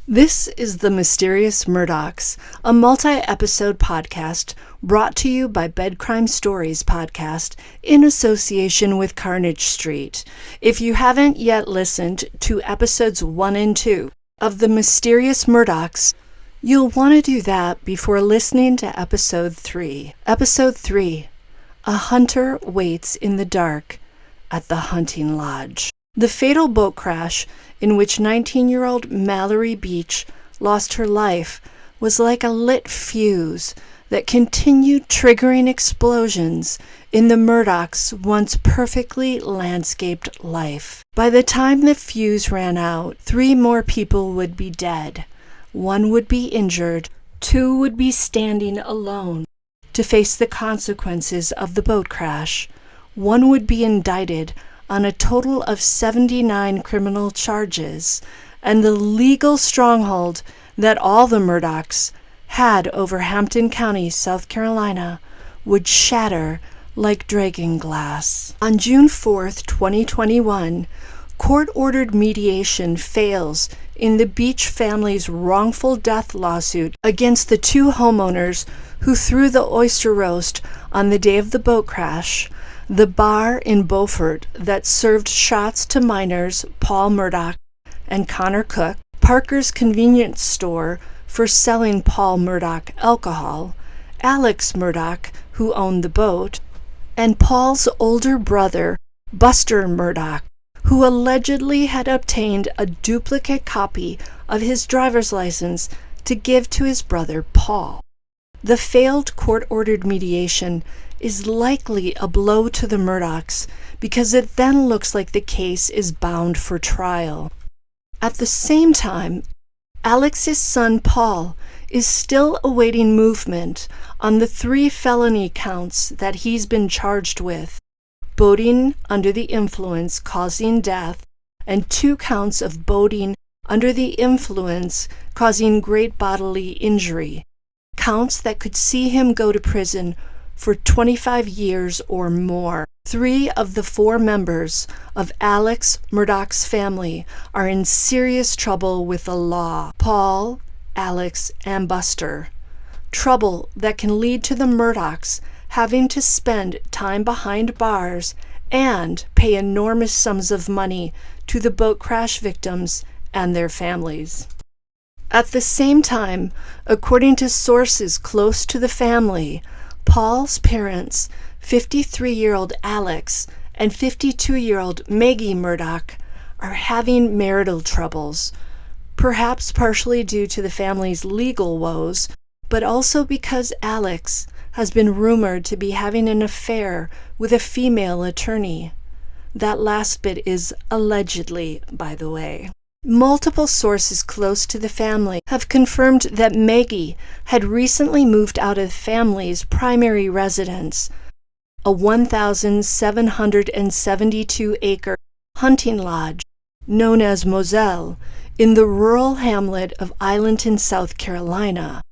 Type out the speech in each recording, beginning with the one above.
This is The Mysterious Murdaughs, a multi-episode podcast brought to you by Bed Crime Stories podcast in association with Carnage Street. If you haven't yet listened to episodes 1 and 2 of The Mysterious Murdaughs, you'll want to do that before listening to episode 3. Episode 3, A Hunter Waits in the Dark at the Hunting Lodge. The fatal boat crash in which 19-year-old Mallory Beach lost her life was like a lit fuse that continued triggering explosions in the Murdaughs' once perfectly landscaped life. By the time the fuse ran out, 3 more people would be dead, 1 would be injured, 2 would be standing alone to face the consequences of the boat crash, 1 would be indicted on a total of 79 criminal charges, and the legal stronghold that all the Murdaughs had over Hampton County, South Carolina, would shatter like dragon glass. On June 4th, 2021, court-ordered mediation fails in the Beach family's wrongful death lawsuit against the 2 homeowners who threw the oyster roast on the day of the boat crash. The bar in Beaufort that served shots to minors Paul Murdaugh and Connor Cook, Parker's convenience store for selling Paul Murdaugh alcohol, Alex Murdaugh, who owned the boat, and Paul's older brother, Buster Murdaugh, who allegedly had obtained a duplicate copy of his driver's license to give to his brother Paul. The failed court-ordered mediation is likely a blow to the Murdaughs because it then looks like the case is bound for trial. At the same time, Alex's son Paul is still awaiting movement on the 3 felony counts that he's been charged with: boating under the influence causing death, and 2 counts of boating under the influence causing great bodily injury, counts that could see him go to prison for 25 years or more. 3 of the 4 members of Alex Murdaugh's family are in serious trouble with the law: Paul, Alex, and Buster. Trouble that can lead to the Murdaughs having to spend time behind bars and pay enormous sums of money to the boat crash victims and their families. At the same time, according to sources close to the family, Paul's parents, 53-year-old Alex and 52-year-old Maggie Murdaugh, are having marital troubles, perhaps partially due to the family's legal woes, but also because Alex has been rumored to be having an affair with a female attorney. That last bit is allegedly, by the way. Multiple sources close to the family have confirmed that Maggie had recently moved out of the family's primary residence, a 1,772-acre hunting lodge known as Moselle in the rural hamlet of Islandton, South Carolina.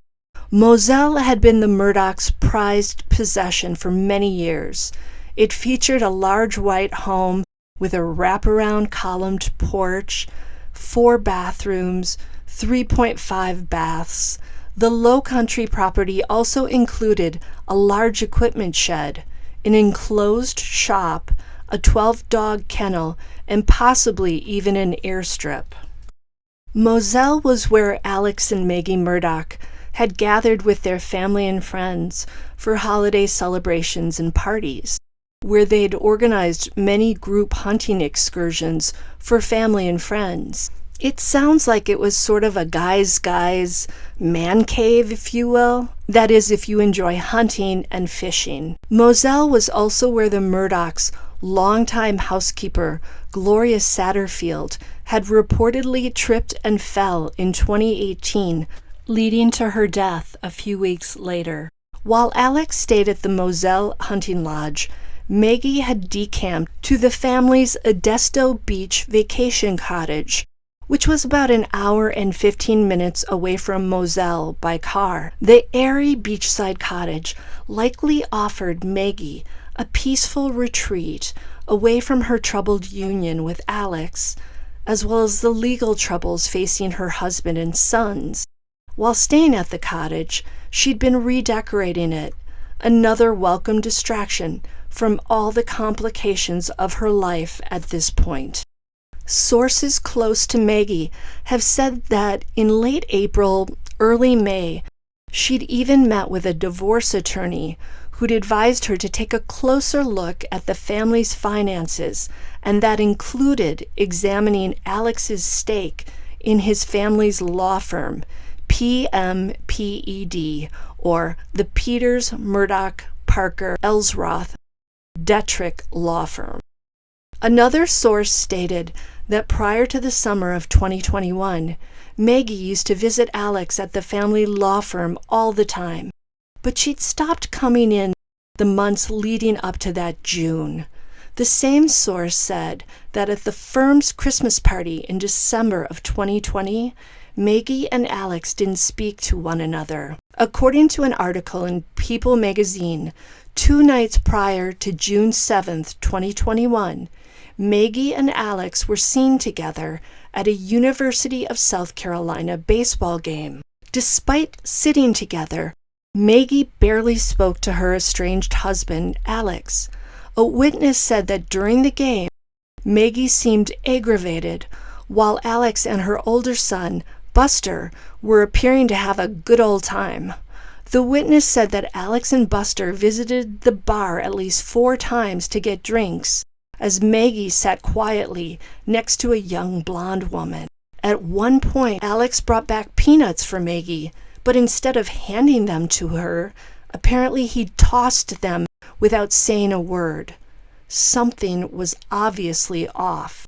Moselle had been the Murdaughs' prized possession for many years. It featured a large white home with a wraparound columned porch, 4 bathrooms, 3.5 baths. The low country property also included a large equipment shed, an enclosed shop, a 12-dog kennel, and possibly even an airstrip. Moselle was where Alex and Maggie Murdaugh had gathered with their family and friends for holiday celebrations and parties, where they'd organized many group hunting excursions for family and friends. It sounds like it was sort of a guy's man cave, if you will. That is, if you enjoy hunting and fishing. Moselle was also where the Murdaughs' longtime housekeeper, Gloria Satterfield, had reportedly tripped and fell in 2018, leading to her death a few weeks later. While Alex stayed at the Moselle hunting lodge, Maggie had decamped to the family's Edisto Beach vacation cottage, which was about an hour and 15 minutes away from Moselle by car. The airy beachside cottage likely offered Maggie a peaceful retreat away from her troubled union with Alex, as well as the legal troubles facing her husband and sons. While staying at the cottage, she'd been redecorating it, another welcome distraction from all the complications of her life at this point. Sources close to Maggie have said that in late April, early May, she'd even met with a divorce attorney who'd advised her to take a closer look at the family's finances, and that included examining Alex's stake in his family's law firm, PMPED, or the Peters, Murdaugh, Parker, Ellsworth, Detrick Law Firm. Another source stated that prior to the summer of 2021, Maggie used to visit Alex at the family law firm all the time, but she'd stopped coming in the months leading up to that June. The same source said that at the firm's Christmas party in December of 2020, Maggie and Alex didn't speak to one another. According to an article in People magazine, 2 nights prior to June 7th, 2021, Maggie and Alex were seen together at a University of South Carolina baseball game. Despite sitting together, Maggie barely spoke to her estranged husband, Alex. A witness said that during the game, Maggie seemed aggravated, while Alex and her older son, Buster, were appearing to have a good old time. The witness said that Alex and Buster visited the bar at least 4 times to get drinks, as Maggie sat quietly next to a young blonde woman. At one point, Alex brought back peanuts for Maggie, but instead of handing them to her, apparently he tossed them without saying a word. Something was obviously off.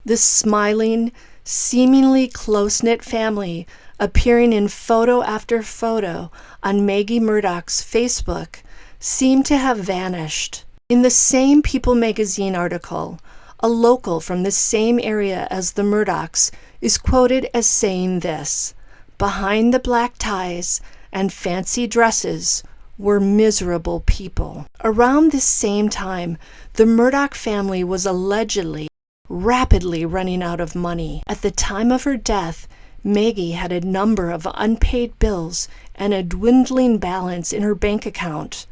The smiling, seemingly close-knit family appearing in photo after photo on Maggie Murdaugh's Facebook seemed to have vanished. In the same People magazine article, a local from the same area as the Murdaughs is quoted as saying this: "Behind the black ties and fancy dresses were miserable people." Around this same time, the Murdaugh family was allegedly rapidly running out of money. At the time of her death, Maggie had a number of unpaid bills and a dwindling balance in her bank account.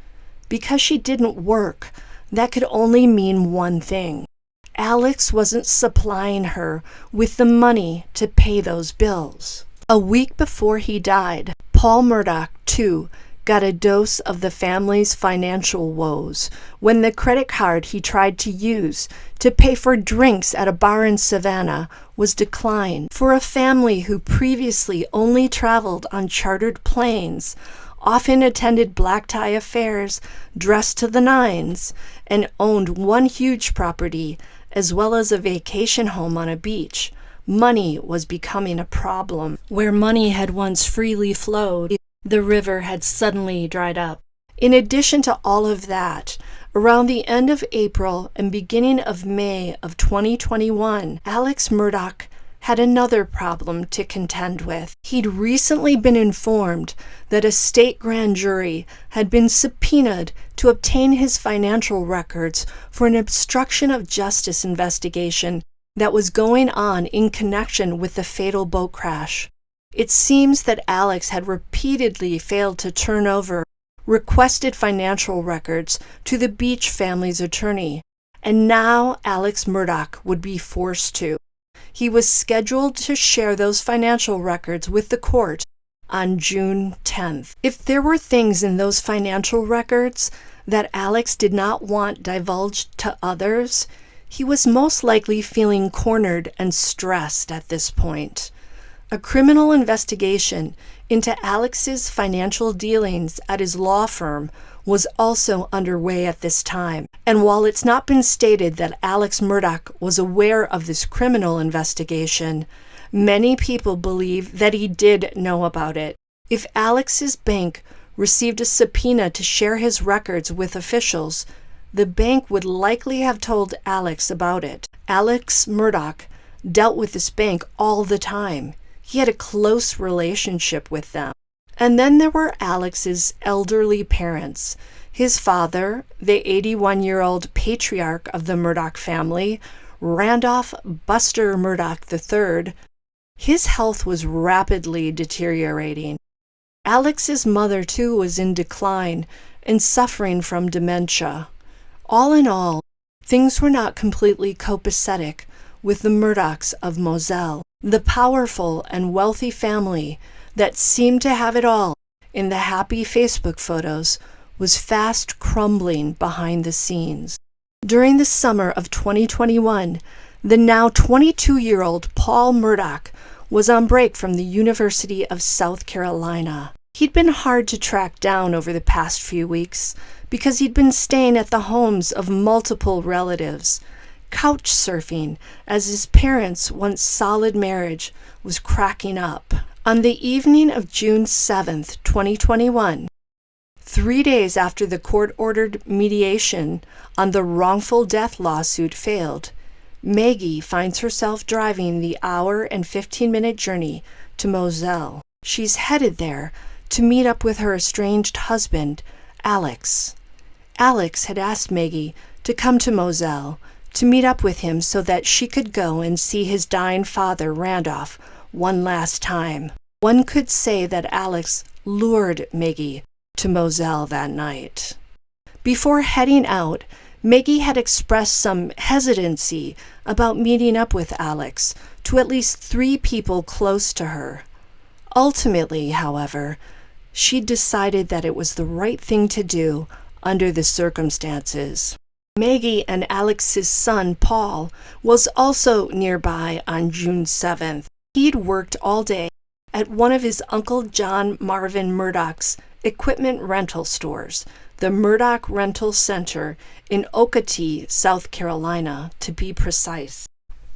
Because she didn't work, that could only mean one thing: Alex wasn't supplying her with the money to pay those bills. A week before he died, Paul Murdaugh, too, got a dose of the family's financial woes when the credit card he tried to use to pay for drinks at a bar in Savannah was declined. For a family who previously only traveled on chartered planes, often attended black tie affairs, dressed to the nines, and owned one huge property as well as a vacation home on a beach, money was becoming a problem. Where money had once freely flowed, the river had suddenly dried up. In addition to all of that, around the end of April and beginning of May of 2021, Alex Murdaugh had another problem to contend with. He'd recently been informed that a state grand jury had been subpoenaed to obtain his financial records for an obstruction of justice investigation that was going on in connection with the fatal boat crash. It seems that Alex had repeatedly failed to turn over requested financial records to the Beach family's attorney, and now Alex Murdaugh would be forced to. He was scheduled to share those financial records with the court on June 10th. If there were things in those financial records that Alex did not want divulged to others, he was most likely feeling cornered and stressed at this point. A criminal investigation into Alex's financial dealings at his law firm was also underway at this time, and while it's not been stated that Alex Murdaugh was aware of this criminal investigation, many people believe that he did know about it. If Alex's bank received a subpoena to share his records with officials, the bank would likely have told Alex about it. Alex Murdaugh dealt with this bank all the time. He had a close relationship with them. And then there were Alex's elderly parents. His father, the 81-year-old patriarch of the Murdaugh family, Randolph Buster Murdaugh III, his health was rapidly deteriorating. Alex's mother, too, was in decline and suffering from dementia. All in all, things were not completely copacetic with the Murdaughs of Moselle, the powerful and wealthy family that seemed to have it all in the happy Facebook photos was fast crumbling behind the scenes. During the summer of 2021, the now 22-year-old Paul Murdaugh was on break from the University of South Carolina. He'd been hard to track down over the past few weeks because he'd been staying at the homes of multiple relatives, couch surfing as his parents' once solid marriage was cracking up. On the evening of June 7th, 2021, 3 days after the court-ordered mediation on the wrongful death lawsuit failed, Maggie finds herself driving the hour and 15-minute journey to Moselle. She's headed there to meet up with her estranged husband, Alex. Alex had asked Maggie to come to Moselle to meet up with him so that she could go and see his dying father, Randolph, one last time. One could say that Alex lured Maggie to Moselle that night. Before heading out, Maggie had expressed some hesitancy about meeting up with Alex to at least 3 people close to her. Ultimately, however, she decided that it was the right thing to do under the circumstances. Maggie and Alex's son, Paul, was also nearby on June 7th. He'd worked all day at one of his Uncle John Marvin Murdaugh's equipment rental stores, the Murdaugh Rental Center in Okatee, South Carolina, to be precise.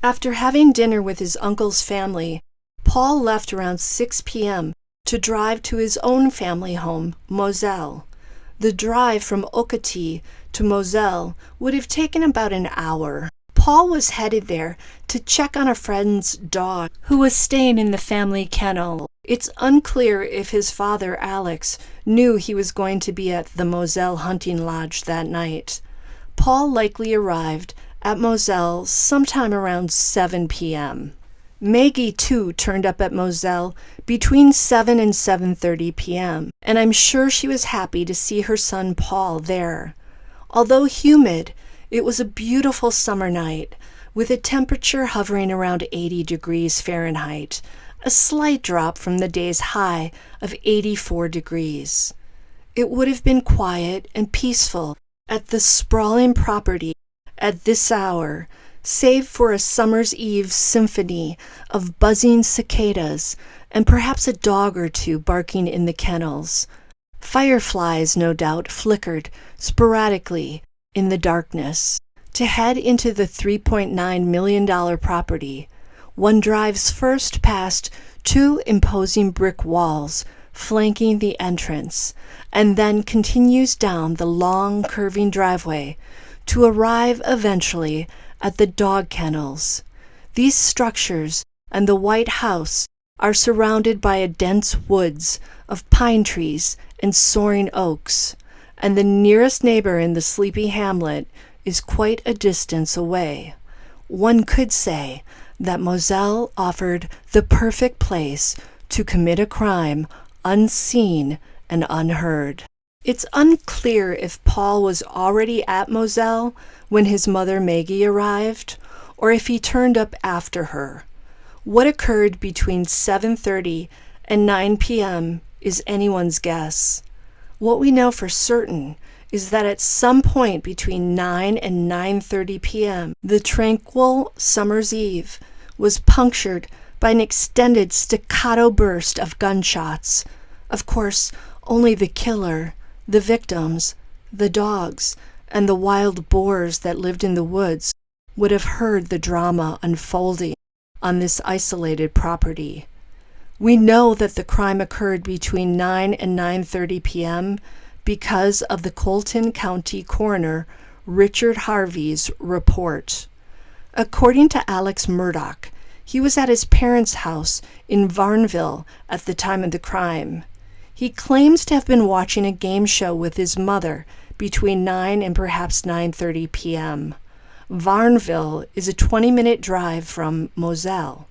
After having dinner with his uncle's family, Paul left around 6 p.m. to drive to his own family home, Moselle. The drive from Okatee to Moselle would have taken about an hour. Paul was headed there to check on a friend's dog who was staying in the family kennel. It's unclear if his father, Alex, knew he was going to be at the Moselle hunting lodge that night. Paul likely arrived at Moselle sometime around 7 p.m. Maggie, too, turned up at Moselle between 7 and 7:30 p.m., and I'm sure she was happy to see her son Paul there. Although humid, it was a beautiful summer night, with a temperature hovering around 80 degrees Fahrenheit, a slight drop from the day's high of 84 degrees. It would have been quiet and peaceful at the sprawling property at this hour, save for a summer's eve symphony of buzzing cicadas and perhaps a dog or two barking in the kennels. Fireflies, no doubt, flickered sporadically in the darkness. To head into the $3.9 million property, one drives first past 2 imposing brick walls flanking the entrance, and then continues down the long, curving driveway to arrive eventually at the dog kennels. These structures and the White House are surrounded by a dense woods of pine trees and soaring oaks, and the nearest neighbor in the sleepy hamlet is quite a distance away. One could say that Moselle offered the perfect place to commit a crime unseen and unheard. It's unclear if Paul was already at Moselle when his mother Maggie arrived, or if he turned up after her. What occurred between 7:30 and 9 p.m. is anyone's guess. What we know for certain is that at some point between 9 and 9:30 p.m., the tranquil summer's eve was punctured by an extended staccato burst of gunshots. Of course, only the killer, the victims, the dogs, and the wild boars that lived in the woods would have heard the drama unfolding on this isolated property. We know that the crime occurred between 9 and 9:30 p.m. because of the Colton County coroner Richard Harvey's report. According to Alex Murdaugh, he was at his parents' house in Varnville at the time of the crime. He claims to have been watching a game show with his mother between 9 and perhaps 9:30 p.m. Varnville is a 20-minute drive from Moselle.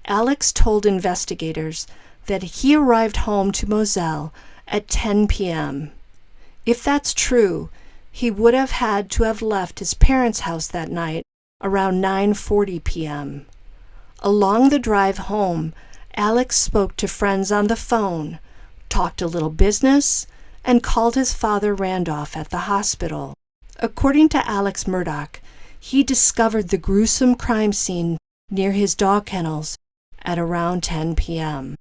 Alex told investigators that he arrived home to Moselle at 10 p.m. If that's true, he would have had to have left his parents' house that night around 9:40 p.m. Along the drive home, Alex spoke to friends on the phone, talked a little business, and called his father Randolph at the hospital. According to Alex Murdaugh, he discovered the gruesome crime scene near his dog kennels at around 10 p.m.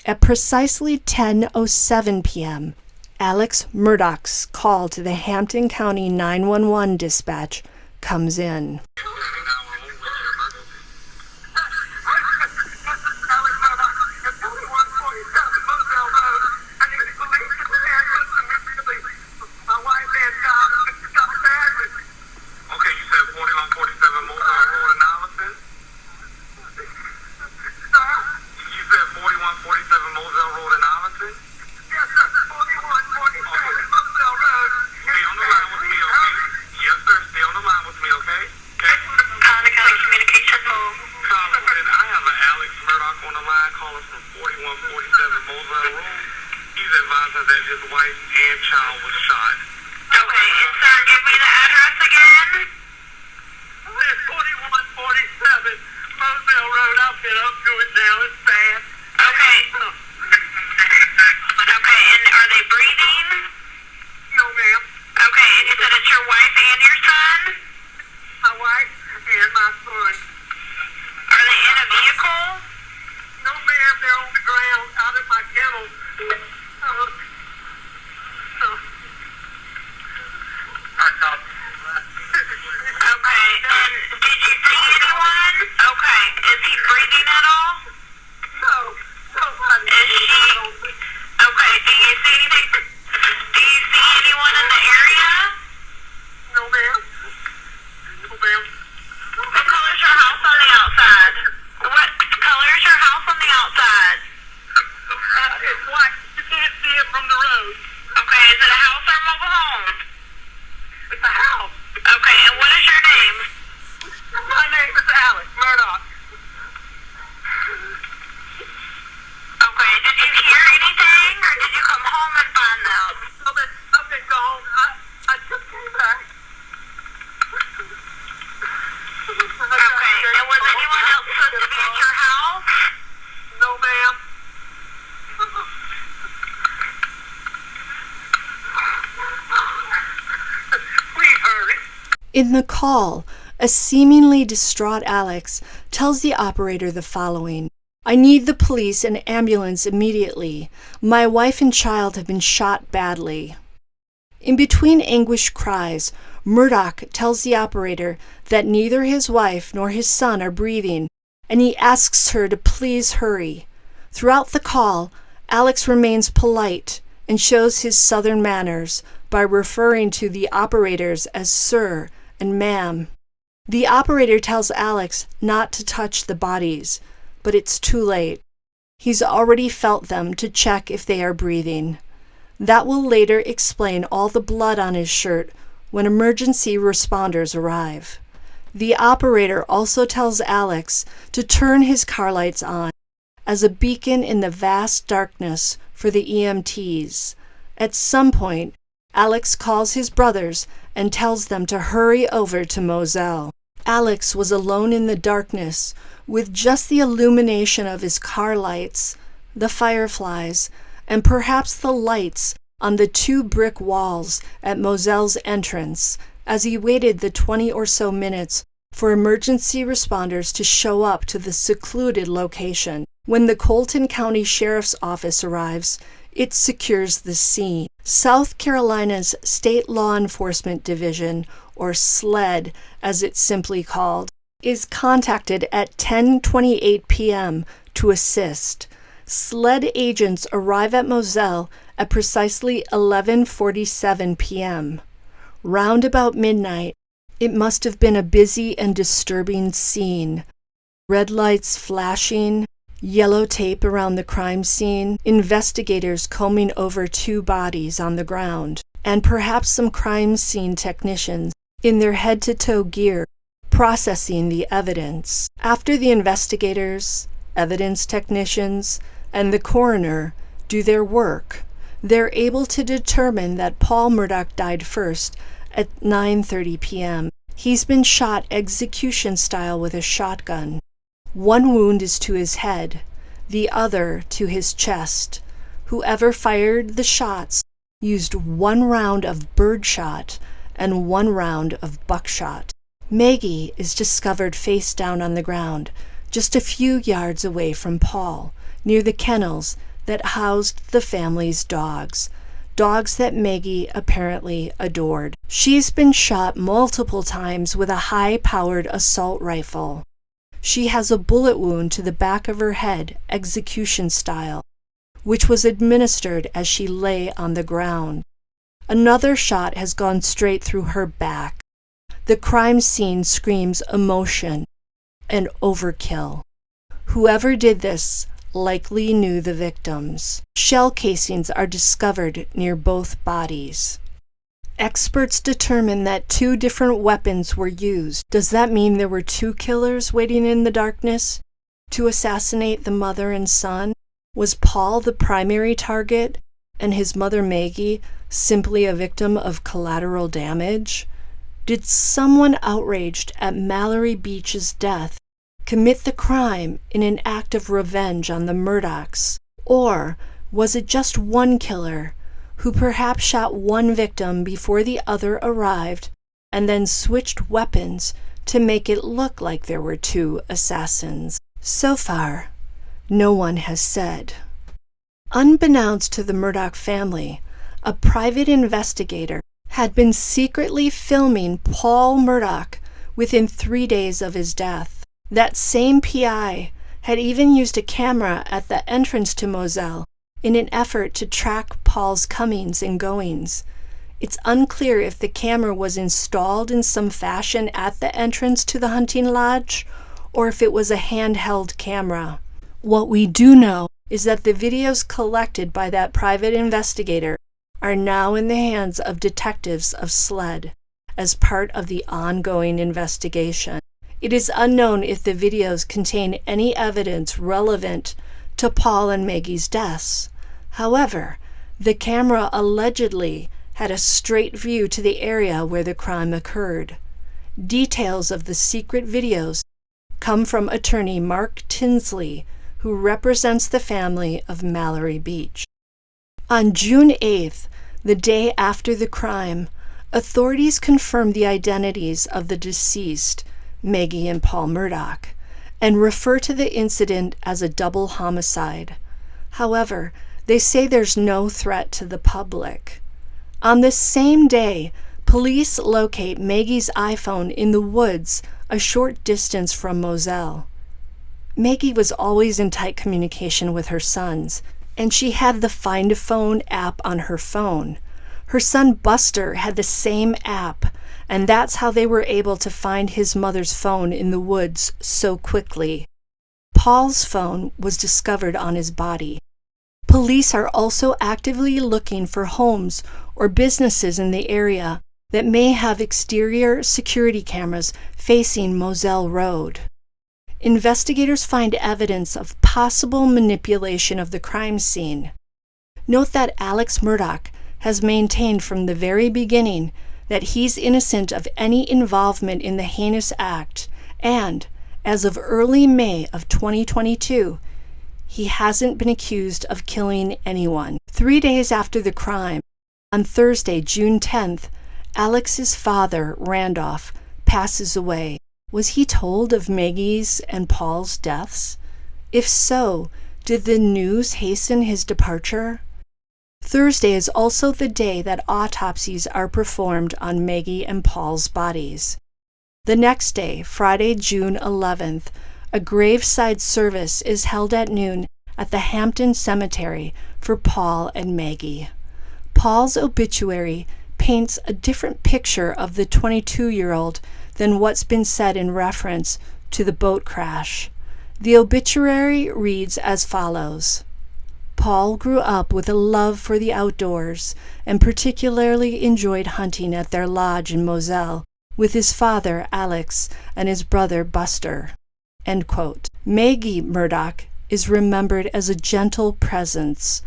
At precisely 10:07 p.m., Alex Murdaugh's call to the Hampton County 911 dispatch comes in. In the call, a seemingly distraught Alex tells the operator the following: "I need the police and ambulance immediately. My wife and child have been shot badly." In between anguished cries, Murdaugh tells the operator that neither his wife nor his son are breathing, and he asks her to please hurry. Throughout the call, Alex remains polite and shows his southern manners by referring to the operators as sir and ma'am. The operator tells Alex not to touch the bodies, but it's too late. He's already felt them to check if they are breathing. That will later explain all the blood on his shirt when emergency responders arrive. The operator also tells Alex to turn his car lights on as a beacon in the vast darkness for the EMTs. At some point, Alex calls his brothers and tells them to hurry over to Moselle. Alex was alone in the darkness with just the illumination of his car lights, the fireflies, and perhaps the lights on the 2 brick walls at Moselle's entrance as he waited the 20 or so minutes for emergency responders to show up to the secluded location. When the Colton County Sheriff's Office arrives, it secures the scene. South Carolina's State Law Enforcement Division, or SLED as it's simply called, is contacted at 10:28 p.m. to assist. SLED agents arrive at Moselle at precisely 11:47 p.m. Round about midnight, it must have been a busy and disturbing scene. Red lights flashing, yellow tape around the crime scene, investigators combing over 2 bodies on the ground, and perhaps some crime scene technicians in their head-to-toe gear processing the evidence. After the investigators, evidence technicians, and the coroner do their work, they're able to determine that Paul Murdaugh died first at 9:30 p.m. He's been shot execution style with a shotgun. One wound is to his head, the other to his chest. Whoever fired the shots used 1 round of birdshot and 1 round of buckshot. Maggie is discovered face down on the ground, just a few yards away from Paul, near the kennels that housed the family's dogs that Maggie apparently adored. She's been shot multiple times with a high-powered assault rifle. She has a bullet wound to the back of her head, execution style, which was administered as she lay on the ground. Another shot has gone straight through her back. The crime scene screams emotion and overkill. Whoever did this likely knew the victims. Shell casings are discovered near both bodies. Experts determine that 2 different weapons were used. Does that mean there were 2 killers waiting in the darkness to assassinate the mother and son? Was Paul the primary target and his mother Maggie simply a victim of collateral damage? Did someone outraged at Mallory Beach's death commit the crime in an act of revenge on the Murdaughs? Or was it just one killer who perhaps shot one victim before the other arrived and then switched weapons to make it look like there were 2 assassins? So far, no one has said. Unbeknownst to the Murdaugh family, a private investigator had been secretly filming Paul Murdaugh within 3 days of his death. That same PI had even used a camera at the entrance to Moselle in an effort to track Paul's comings and goings. It's unclear if the camera was installed in some fashion at the entrance to the hunting lodge or if it was a handheld camera. What we do know is that the videos collected by that private investigator are now in the hands of detectives of SLED as part of the ongoing investigation. It is unknown if the videos contain any evidence relevant to Paul and Maggie's deaths. However, the camera allegedly had a straight view to the area where the crime occurred. Details of the secret videos come from attorney Mark Tinsley, who represents the family of Mallory Beach. On June 8th, the day after the crime, authorities confirmed the identities of the deceased, Maggie and Paul Murdaugh, and refer to the incident as a double homicide. However, they say there's no threat to the public. On the same day, police locate Maggie's iPhone in the woods a short distance from Moselle. Maggie was always in tight communication with her sons, and she had the Find a Phone app on her phone. Her son Buster had the same app, and that's how they were able to find his mother's phone in the woods so quickly. Paul's phone was discovered on his body. Police are also actively looking for homes or businesses in the area that may have exterior security cameras facing Moselle Road. Investigators find evidence of possible manipulation of the crime scene. Note that Alex Murdaugh has maintained from the very beginning that he's innocent of any involvement in the heinous act, and, as of early May of 2022, he hasn't been accused of killing anyone. 3 days after the crime, on Thursday, June 10th, Alex's father, Randolph, passes away. Was he told of Maggie's and Paul's deaths? If so, did the news hasten his departure? Thursday is also the day that autopsies are performed on Maggie and Paul's bodies. The next day, Friday, June 11th, a graveside service is held at noon at the Hampton Cemetery for Paul and Maggie. Paul's obituary paints a different picture of the 22-year-old than what's been said in reference to the boat crash. The obituary reads as follows: Paul grew up with a love for the outdoors and particularly enjoyed hunting at their lodge in Moselle with his father, Alex, and his brother, Buster." End quote. Maggie Murdaugh is remembered as a gentle presence.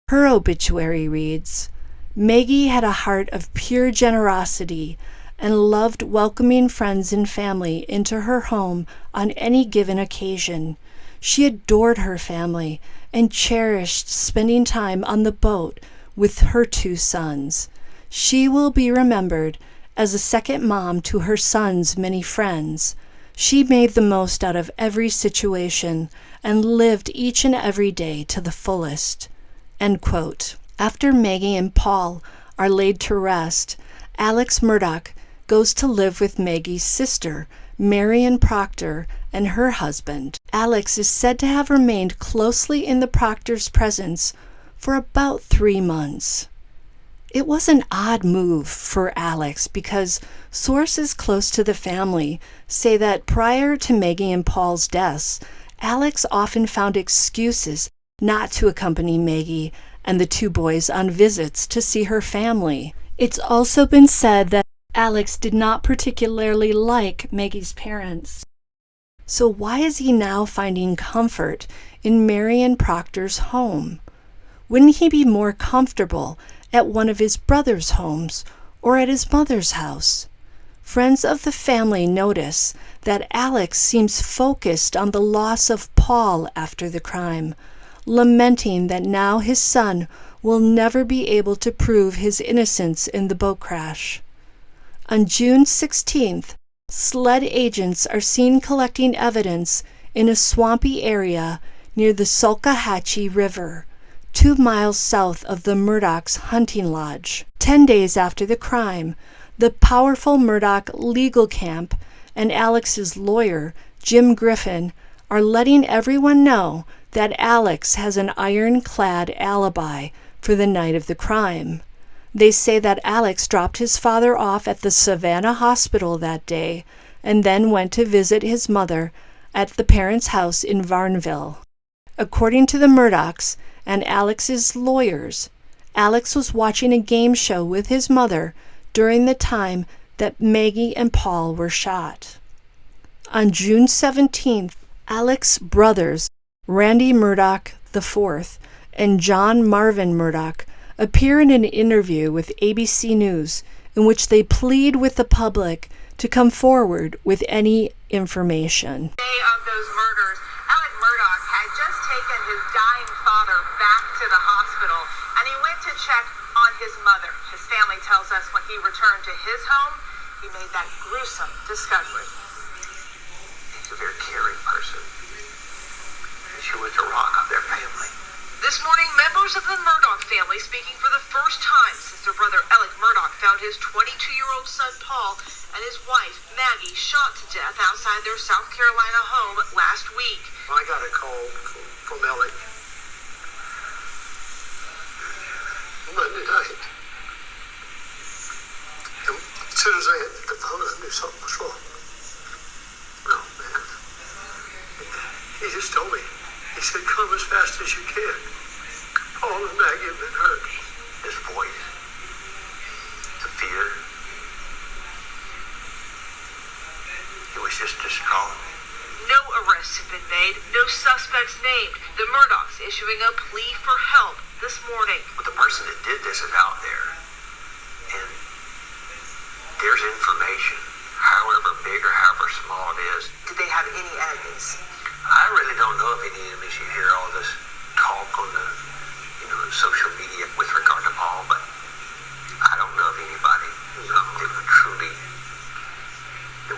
Her obituary reads, "Maggie had a heart of pure generosity and loved welcoming friends and family into her home on any given occasion. She adored her family and cherished spending time on the boat with her 2 sons. She will be remembered as a second mom to her sons' many friends. She made the most out of every situation and lived each and every day to the fullest." End quote. After Maggie and Paul are laid to rest, Alex Murdaugh goes to live with Maggie's sister, Marion Proctor, and her husband. Alex is said to have remained closely in the Proctors' presence for about 3 months. It was an odd move for Alex because sources close to the family say that prior to Maggie and Paul's deaths, Alex often found excuses not to accompany Maggie and the 2 boys on visits to see her family. It's also been said that Alex did not particularly like Maggie's parents. So why is he now finding comfort in Marion Proctor's home? Wouldn't he be more comfortable at one of his brother's homes or at his mother's house? Friends of the family notice that Alex seems focused on the loss of Paul after the crime, lamenting that now his son will never be able to prove his innocence in the boat crash. On June 16th, sled agents are seen collecting evidence in a swampy area near the Salkehatchie River, 2 miles south of the Murdaughs' hunting lodge. 10 days after the crime, the powerful Murdaugh legal camp and Alex's lawyer, Jim Griffin, are letting everyone know that Alex has an ironclad alibi for the night of the crime. They say that Alex dropped his father off at the Savannah Hospital that day and then went to visit his mother at the parents' house in Varnville. According to the Murdaughs and Alex's lawyers, Alex was watching a game show with his mother during the time that Maggie and Paul were shot. On June 17th, Alex's brothers, Randy Murdaugh IV and John Marvin Murdaugh, appear in an interview with ABC News in which they plead with the public to come forward with any information. The day of those murders, Alex Murdaugh had just taken his dying father back to the hospital, and he went to check on his mother. His family tells us when he returned to his home, he made that gruesome discovery. He's a very caring person. She was a rock of their family. This morning, members of the Murdaugh family speaking for the first time since their brother Alex Murdaugh found his 22-year-old son Paul and his wife Maggie shot to death outside their South Carolina home last week. I got a call from Alex Monday night. And as soon as I hit the phone, I knew something was wrong. Oh, man. He just told me. He said, "Come as fast as you can. Paul and Maggie have been hurt." His voice, the fear, he was just distraught. No arrests have been made, no suspects named. The Murdaughs issuing a plea for help this morning. But the person that did this is out there, and there's information, however big or however small it is. Did they have any enemies? I really don't know if any enemies. You hear all this talk on the, social media with regard to Paul, but I don't know of anybody that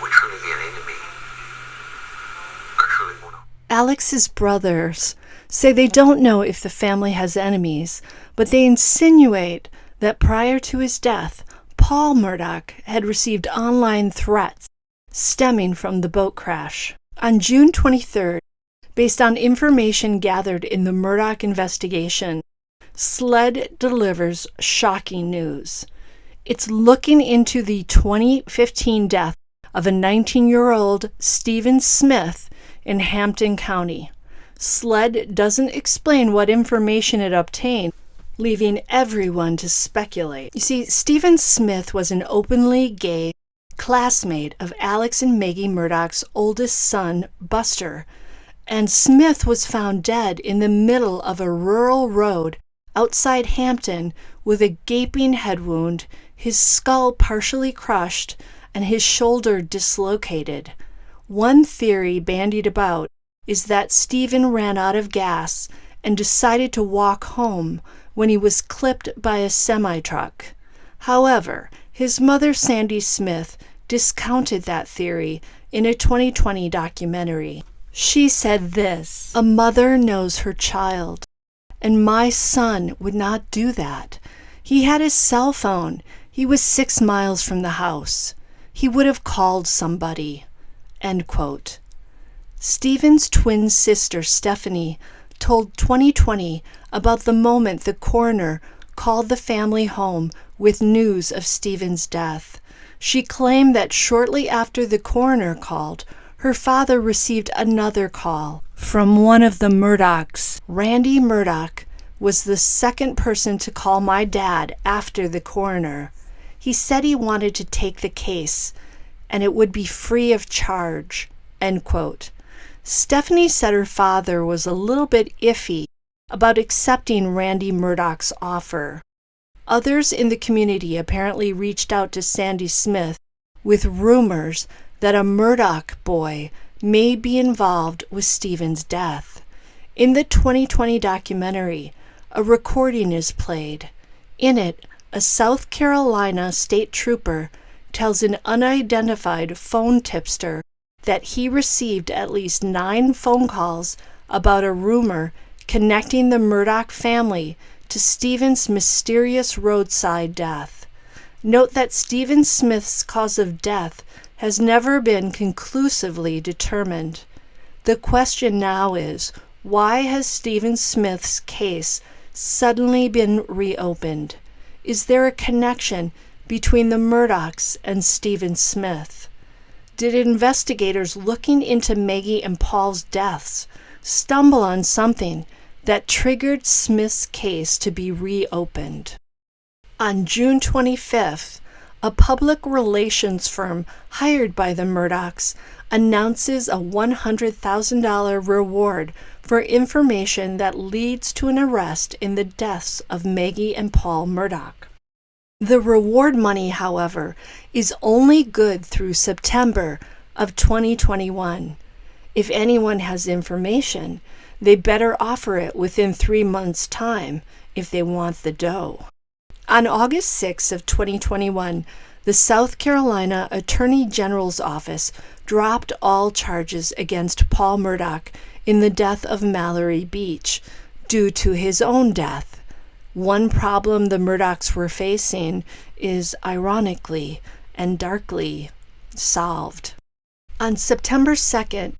would truly be an enemy or truly want to. Alex's brothers say they don't know if the family has enemies, but they insinuate that prior to his death, Paul Murdaugh had received online threats stemming from the boat crash. On June 23rd, based on information gathered in the Murdaugh investigation, SLED delivers shocking news. It's looking into the 2015 death of a 19-year-old Stephen Smith in Hampton County. SLED doesn't explain what information it obtained, leaving everyone to speculate. You see, Stephen Smith was an openly gay, classmate of Alex and Maggie Murdaugh's oldest son, Buster, and Smith was found dead in the middle of a rural road outside Hampton with a gaping head wound, his skull partially crushed, and his shoulder dislocated. One theory bandied about is that Stephen ran out of gas and decided to walk home when he was clipped by a semi-truck. However, his mother, Sandy Smith, discounted that theory in a 2020 documentary. She said this, "A mother knows her child, and my son would not do that. He had his cell phone. He was 6 miles from the house. He would have called somebody." End quote. Stephen's twin sister, Stephanie, told 2020 about the moment the coroner called the family home with news of Stephen's death. She claimed that shortly after the coroner called, her father received another call from one of the Murdaughs. "Randy Murdaugh was the second person to call my dad after the coroner. He said he wanted to take the case and it would be free of charge." End quote. Stephanie said her father was a little bit iffy about accepting Randy Murdaugh's offer. Others in the community apparently reached out to Sandy Smith with rumors that a Murdaugh boy may be involved with Stephen's death. In the 2020 documentary, a recording is played. In it, a South Carolina state trooper tells an unidentified phone tipster that he received at least 9 phone calls about a rumor connecting the Murdaugh family to Stephen's mysterious roadside death. Note that Stephen Smith's cause of death has never been conclusively determined. The question now is, why has Stephen Smith's case suddenly been reopened? Is there a connection between the Murdaughs and Stephen Smith? Did investigators looking into Maggie and Paul's deaths stumble on something that triggered Smith's case to be reopened? On June 25th, a public relations firm hired by the Murdaughs announces a $100,000 reward for information that leads to an arrest in the deaths of Maggie and Paul Murdaugh. The reward money, however, is only good through September of 2021. If anyone has information, they better offer it within 3 months' time if they want the dough. On August 6 of 2021, the South Carolina Attorney General's office dropped all charges against Paul Murdaugh in the death of Mallory Beach due to his own death. One problem the Murdaughs were facing is, ironically and darkly, solved. On September 2nd,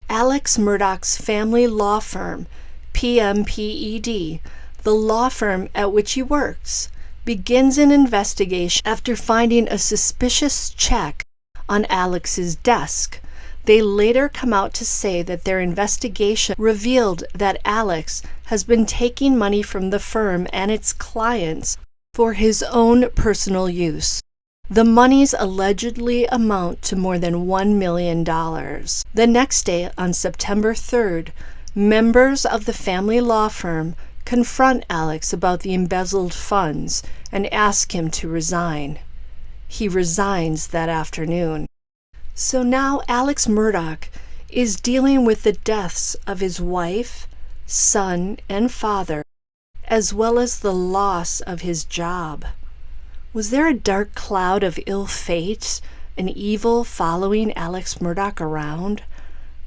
Alex Murdaugh's family law firm, PMPED, the law firm at which he works, begins an investigation after finding a suspicious check on Alex's desk. They later come out to say that their investigation revealed that Alex has been taking money from the firm and its clients for his own personal use. The monies allegedly amount to more than $1 million. The next day, on September 3rd, members of the family law firm confront Alex about the embezzled funds and ask him to resign. He resigns that afternoon. So now Alex Murdaugh is dealing with the deaths of his wife, son, and father, as well as the loss of his job. Was there a dark cloud of ill fate and evil following Alex Murdaugh around?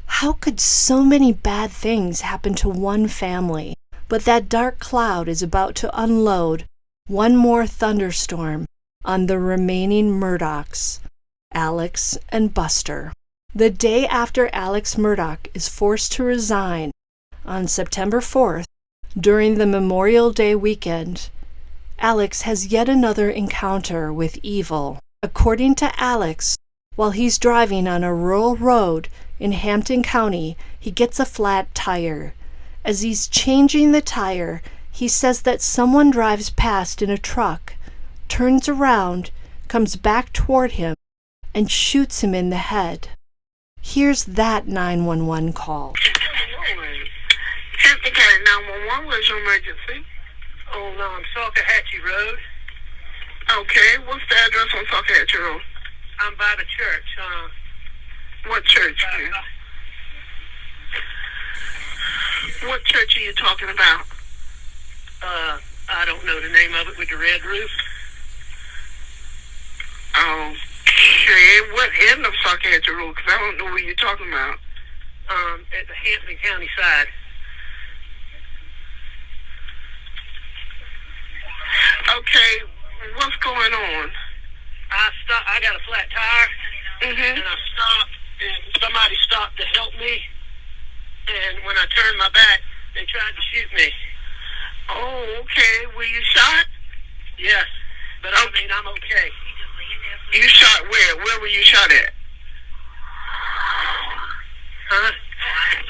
How could so many bad things happen to one family? But that dark cloud is about to unload one more thunderstorm on the remaining Murdaughs, Alex and Buster. The day after Alex Murdaugh is forced to resign, on September 4th, during the Memorial Day weekend, Alex has yet another encounter with evil. According to Alex, while he's driving on a rural road in Hampton County, he gets a flat tire. As he's changing the tire, he says that someone drives past in a truck, turns around, comes back toward him, and shoots him in the head. Here's that 911 call. Hampton County 911, where's your emergency? On Salcahatchee Road. Okay, what's the address on Salcahatchee Road? I'm by the church. What church? What church are you talking about? I don't know the name of it with the red roof. Okay, what end of Salcahatchee Road? Because I don't know what you're talking about. At the Hampton County side. Okay, what's going on? I got a flat tire, Mm-hmm. and I stopped, and somebody stopped to help me. And when I turned my back, they tried to shoot me. Oh, okay. Were you shot? Yes, but I mean, I'm okay. You shot where? Where were you shot at? Huh?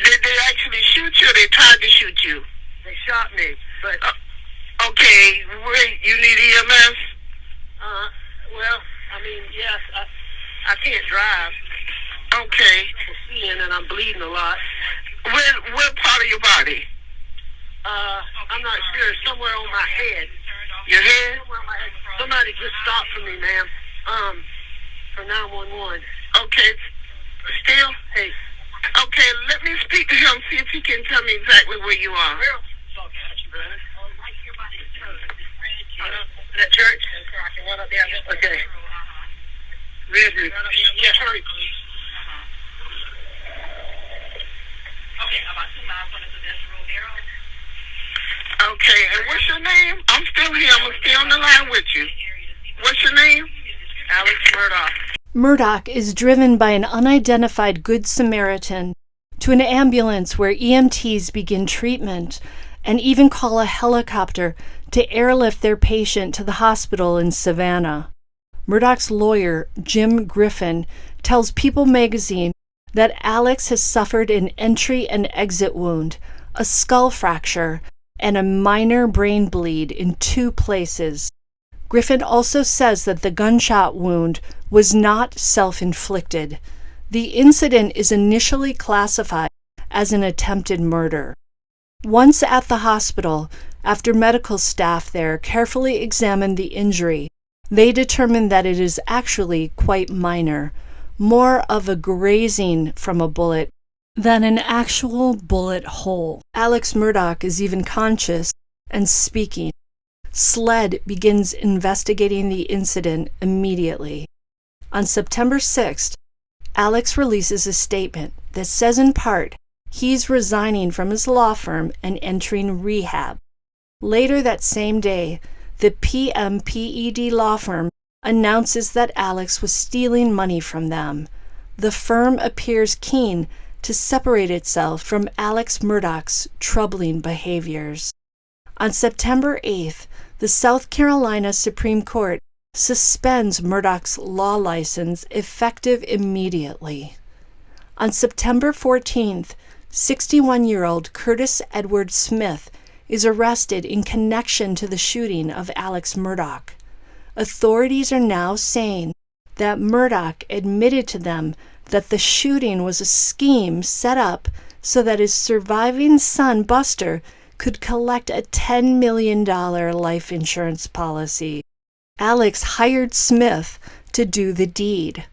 Did they actually shoot you or they tried to shoot you? They shot me, but Okay, wait, you need EMS? well, I mean, yes, I can't drive. Okay. I'm seeing and I'm bleeding a lot. Where part of your body? I'm not sure. Somewhere on my head. Your head? Somewhere on my head. Somebody just stopped for me, ma'am. For 911. Okay. Still? Hey. Okay, let me speak to him, see if he can tell me exactly where you are. That church? Okay. Red roof. Yeah, hurry, please. Okay, about 2 miles from the pedestrian road there. Okay, and what's your name? I'm still here. I'm still on the line with you. What's your name? Alex Murdaugh. Murdaugh is driven by an unidentified Good Samaritan to an ambulance where EMTs begin treatment and even call a helicopter to airlift their patient to the hospital in Savannah. Murdaugh's lawyer, Jim Griffin, tells People magazine that Alex has suffered an entry and exit wound, a skull fracture, and a minor brain bleed in 2 places. Griffin also says that the gunshot wound was not self-inflicted. The incident is initially classified as an attempted murder. Once at the hospital, after medical staff there carefully examined the injury, they determined that it is actually quite minor, more of a grazing from a bullet than an actual bullet hole. Alex Murdaugh is even conscious and speaking. SLED begins investigating the incident immediately. On September 6th, Alex releases a statement that says in part he's resigning from his law firm and entering rehab. Later that same day, the PMPED law firm announces that Alex was stealing money from them. The firm appears keen to separate itself from Alex Murdaugh's troubling behaviors. On September 8th, the South Carolina Supreme Court suspends Murdaugh's law license effective immediately. On September 14th, 61-year-old Curtis Edward Smith is arrested in connection to the shooting of Alex Murdaugh. Authorities are now saying that Murdaugh admitted to them that the shooting was a scheme set up so that his surviving son, Buster, could collect a $10 million life insurance policy. Alex hired Smith to do the deed.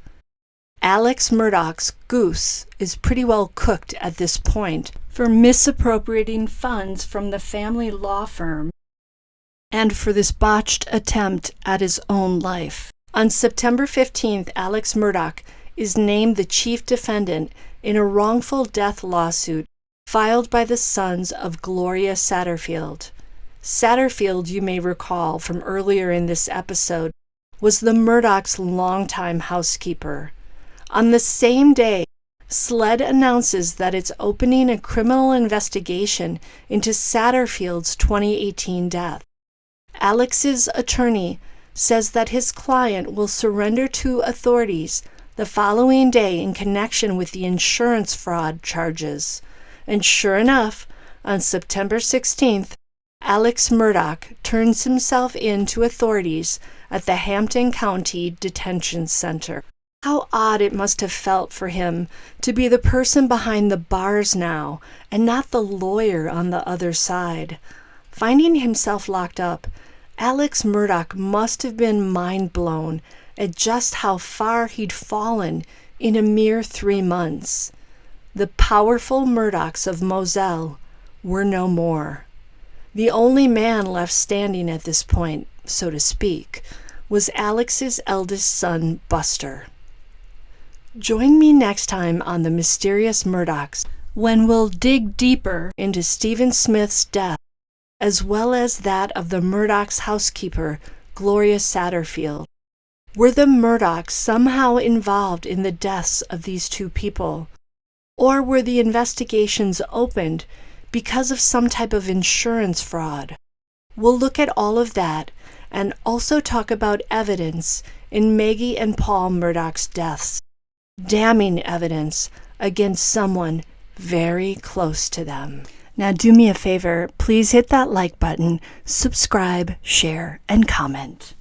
Alex Murdaugh's goose is pretty well cooked at this point for misappropriating funds from the family law firm and for this botched attempt at his own life. On September 15th, Alex Murdaugh is named the chief defendant in a wrongful death lawsuit filed by the sons of Gloria Satterfield. Satterfield, you may recall from earlier in this episode, was the Murdaugh's longtime housekeeper. On the same day, SLED announces that it's opening a criminal investigation into Satterfield's 2018 death. Alex's attorney says that his client will surrender to authorities the following day in connection with the insurance fraud charges. And sure enough, on September 16th, Alex Murdaugh turns himself in to authorities at the Hampton County Detention Center. How odd it must have felt for him to be the person behind the bars now and not the lawyer on the other side. Finding himself locked up, Alex Murdaugh must have been mind-blown at just how far he'd fallen in a mere 3 months. The powerful Murdaughs of Moselle were no more. The only man left standing at this point, so to speak, was Alex's eldest son, Buster. Join me next time on The Mysterious Murdaughs, when we'll dig deeper into Stephen Smith's death, as well as that of the Murdaughs' housekeeper, Gloria Satterfield. Were the Murdaughs somehow involved in the deaths of these 2 people? Or were the investigations opened because of some type of insurance fraud? We'll look at all of that and also talk about evidence in Maggie and Paul Murdaugh's deaths. Damning evidence against someone very close to them. Now do me a favor, please hit that like button, subscribe, share, and comment.